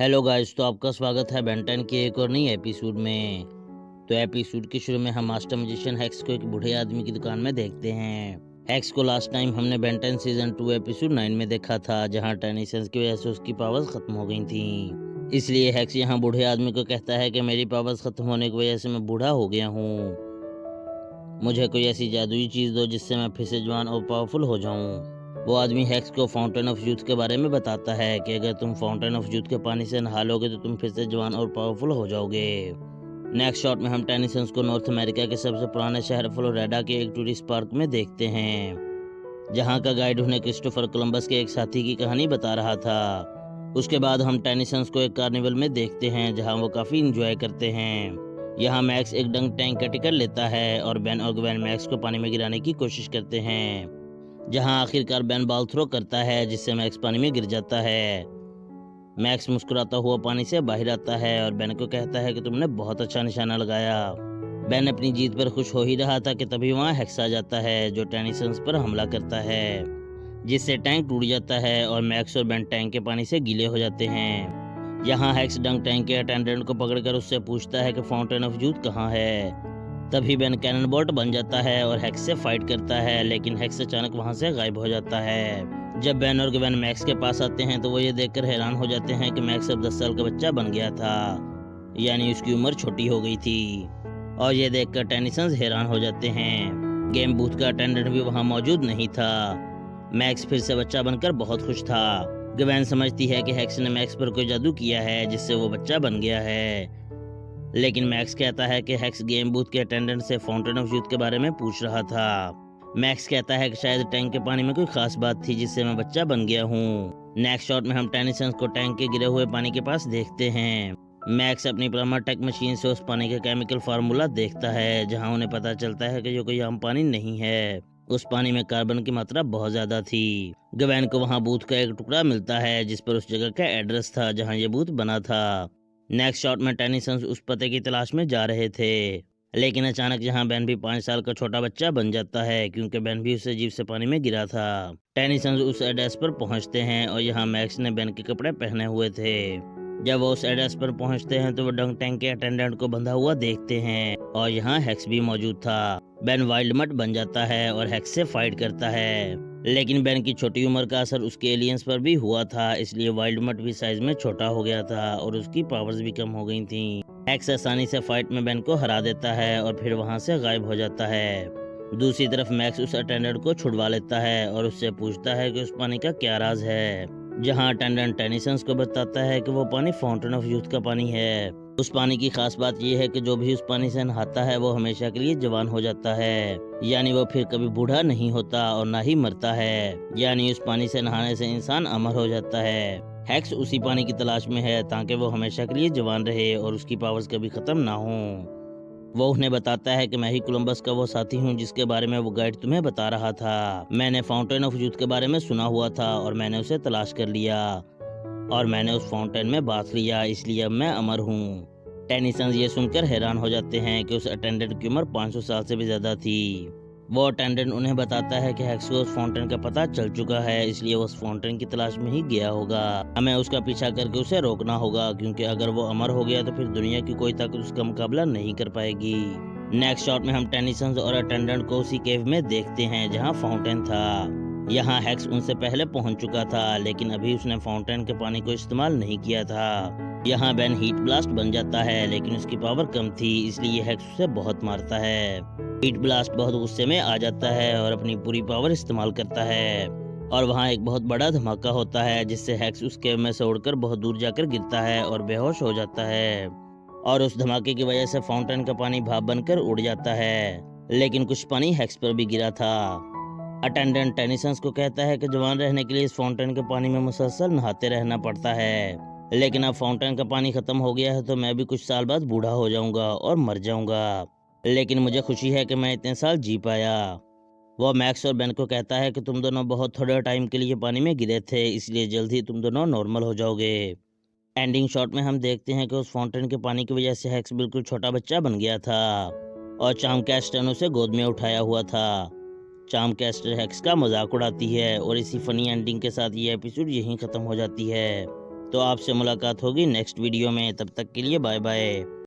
Hello guys, तो आपका स्वागत है बेन 10 के एक और नई एपिसोड में। तो एपिसोड के शुरू में हम मास्टर मैजिशियन हेक्स को एक बूढ़े आदमी की दुकान में देखते हैं। हेक्स को लास्ट टाइम हमने बेन 10 सीजन 2 एपिसोड 9 में देखा था, जहां टेनिसंस की वजह से उसकी पावर्स खत्म हो गई थी। इसलिए हेक्स यहाँ बूढ़े आदमी को कहता है कि मेरी पावर्स खत्म होने की वजह से मैं बूढ़ा हो गया हूँ। मुझे कोई ऐसी जादुई चीज दो जिससे मैं फिर से जवान और पावरफुल हो जाऊं। वो आदमी हेक्स को फाउंटेन ऑफ यूथ के बारे में बताता है कि अगर तुम फाउंटेन ऑफ यूथ के पानी से नहा लोगे तो तुम फिर से जवान और पावरफुल हो जाओगे। नेक्स्ट शॉट में हम टेनिसंस को नॉर्थ अमेरिका के सबसे पुराने शहर फ्लोरिडा के एक टूरिस्ट पार्क में देखते हैं, जहां का गाइड उन्हें क्रिस्टोफर कोलंबस के एक साथी की कहानी बता रहा था। उसके बाद हम टेनिसंस को एक कार्निवल में देखते हैं, जहां वो काफी इंजॉय करते हैं। यहाँ मैक्स एक डंक टैंक का टिकट लेता है और बेन और ग्वेन मैक्स को पानी में गिराने की कोशिश करते हैं, जहाँ आखिरकार बेन बॉल थ्रो करता है जिससे मैक्स पानी में गिर जाता है। मैक्स मुस्कुराता हुआ पानी से बाहर आता है और बेन को कहता है कि तुमने बहुत अच्छा निशाना लगाया। बेन अपनी जीत पर खुश हो ही रहा था कि तभी वहाँ हेक्स आ जाता है, जो टेनिसंस पर हमला करता है, जिससे टैंक टूट जाता है और मैक्स और बेन टैंक के पानी से गीले हो जाते हैं। यहाँ हेक्स डंक टैंक के अटेंडेंट को पकड़कर उससे पूछता है कि फाउंटेन ऑफ यूथ कहाँ है। तभी बेन कैनन बोल्ट बन जाता है और हेक्स से फाइट करता है, लेकिन हेक्स अचानक वहाँ से गायब हो जाता है। जब बेन और ग्वेन मैक्स के पास आते हैं तो वो ये देखकर हैरान हो जाते हैं कि मैक्स अब 10 साल का बच्चा बन गया था, यानी उसकी उम्र छोटी हो गई थी। और ये देखकर टेनिसंस हैरान हो जाते हैं। गेम बूथ का अटेंडेंट भी वहाँ मौजूद नहीं था। मैक्स फिर से बच्चा बनकर बहुत खुश था। ग्वेन समझती है कि हेक्स ने मैक्स पर कोई जादू किया है जिससे वो बच्चा बन गया है, लेकिन मैक्स कहता है कि हेक्स गेम बूथ के अटेंडेंट से फाउंटेन ऑफ यूथ के बारे में पूछ रहा था। मैक्स कहता है कि शायद टैंक के पानी में कोई खास बात थी जिससे मैं बच्चा बन गया हूँ। नेक्स्ट शॉट में हम टेनिसंस को टैंक के गिरे हुए पानी के पास देखते हैं। मैक्स अपनी प्लामा टेक मशीन से उस पानी का केमिकल फार्मूला देखता है, जहाँ उन्हें पता चलता है कि जो कोई आम पानी नहीं है, उस पानी में कार्बन की मात्रा बहुत ज्यादा थी। ग्वेन को वहाँ बूथ का एक टुकड़ा मिलता है जिस पर उस जगह का एड्रेस था जहाँ ये बूथ बना था। नेक्स्ट शॉट में टेनिसंस उस पते की तलाश में जा रहे थे, लेकिन अचानक यहाँ बेन भी 5 साल का छोटा बच्चा बन जाता है, क्योंकि बेन भी उसे जीप से पानी में गिरा था। टेनिसंस उस एड्रेस पर पहुंचते हैं और यहाँ मैक्स ने बेन के कपड़े पहने हुए थे। जब वो उस एड्रेस पर पहुंचते हैं तो वो डंक टैंक के अटेंडेंट को बंधा हुआ देखते हैं और यहाँ हेक्स भी मौजूद था। बेन वाइल्ड मट बन जाता है और हेक्स से फाइट करता है, लेकिन बेन की छोटी उम्र का असर उसके एलियंस पर भी हुआ था, इसलिए वाइल्ड मट भी साइज में छोटा हो गया था और उसकी पावर्स भी कम हो गई थी। हेक्स आसानी से फाइट में बेन को हरा देता है और फिर वहां से गायब हो जाता है। दूसरी तरफ मैक्स उस अटेंडेंट को छुड़वा लेता है और उससे पूछता है कि उस पानी का क्या राज है, जहां अटेंडेंट टेनिसंस को बताता है कि वो पानी फाउंटेन ऑफ यूथ का पानी है। उस पानी की खास बात यह है कि जो भी उस पानी से नहाता है वो हमेशा के लिए जवान हो जाता है, यानी वो फिर कभी बूढ़ा नहीं होता और ना ही मरता है, यानी उस पानी से नहाने से इंसान अमर हो जाता है। हेक्स उसी पानी की तलाश में है ताकि वो हमेशा के लिए जवान रहे और उसकी पावर्स कभी खत्म ना हो। वो उन्हें बताता है कि मैं ही कोलंबस का वो साथी हूँ जिसके बारे में वो गाइड तुम्हें बता रहा था। मैंने फाउंटेन ऑफ यूथ के बारे में सुना हुआ था और मैंने उसे तलाश कर लिया और मैंने उस फाउंटेन में बाथ लिया, इसलिए अब मैं अमर हूँ। टेनिसंस ये सुनकर हैरान हो जाते हैं कि उस अटेंडेंट की उम्र 500 साल से भी ज्यादा थी। वो अटेंडेंट उन्हें बताता है कि हेक्स को उस फाउंटेन का पता चल चुका है, इसलिए वो उस फाउंटेन की तलाश में ही गया होगा। हमें उसका पीछा करके उसे रोकना होगा, क्योंकि अगर वो अमर हो गया तो फिर दुनिया की कोई ताकत उसका मुकाबला नहीं कर पाएगी। नेक्स्ट शॉट में हम टेनिसंस और अटेंडेंट को उसी केव में देखते हैं जहाँ फाउंटेन था। यहाँ हेक्स उनसे पहले पहुंच चुका था, लेकिन अभी उसने फाउंटेन के पानी को इस्तेमाल नहीं किया था। यहाँ बेन हीट ब्लास्ट बन जाता है, लेकिन उसकी पावर कम थी, इसलिए हेक्स उसे बहुत मारता है। हीट ब्लास्ट बहुत गुस्से में आ जाता है और अपनी पूरी पावर इस्तेमाल करता है और वहाँ एक बहुत बड़ा धमाका होता है, जिससे हेक्स उस केव में से उड़कर बहुत दूर जाकर गिरता है और बेहोश हो जाता है। और उस धमाके की वजह से फाउंटेन का पानी भाप बनकर उड़ जाता है, लेकिन कुछ पानी हेक्स पर भी गिरा था। अटेंडेंट टेनिसंस को कहता है कि जवान रहने के लिए इस फाउंटेन के पानी में मुसलसल नहाते रहना पड़ता है, लेकिन अब फाउंटेन का पानी खत्म हो गया है तो मैं भी कुछ साल बाद बूढ़ा हो जाऊंगा और मर जाऊंगा, लेकिन मुझे खुशी है कि मैं इतने साल जी पाया। वो मैक्स और बेन को कहता है कि तुम दोनों बहुत थोड़े टाइम के लिए पानी में गिरे थे, इसलिए जल्द ही तुम दोनों नॉर्मल हो जाओगे। एंडिंग शॉट में हम देखते हैं कि उस फाउंटेन के पानी की वजह से हेक्स बिल्कुल छोटा बच्चा बन गया था और चार्म कैस्टर ने उसे गोद में उठाया हुआ था। चार्म कैस्टर हेक्स का मजाक उड़ाती है और इसी फनी एंडिंग के साथ ये एपिसोड यहीं खत्म हो जाती है। तो आपसे मुलाकात होगी नेक्स्ट वीडियो में, तब तक के लिए बाय बाय।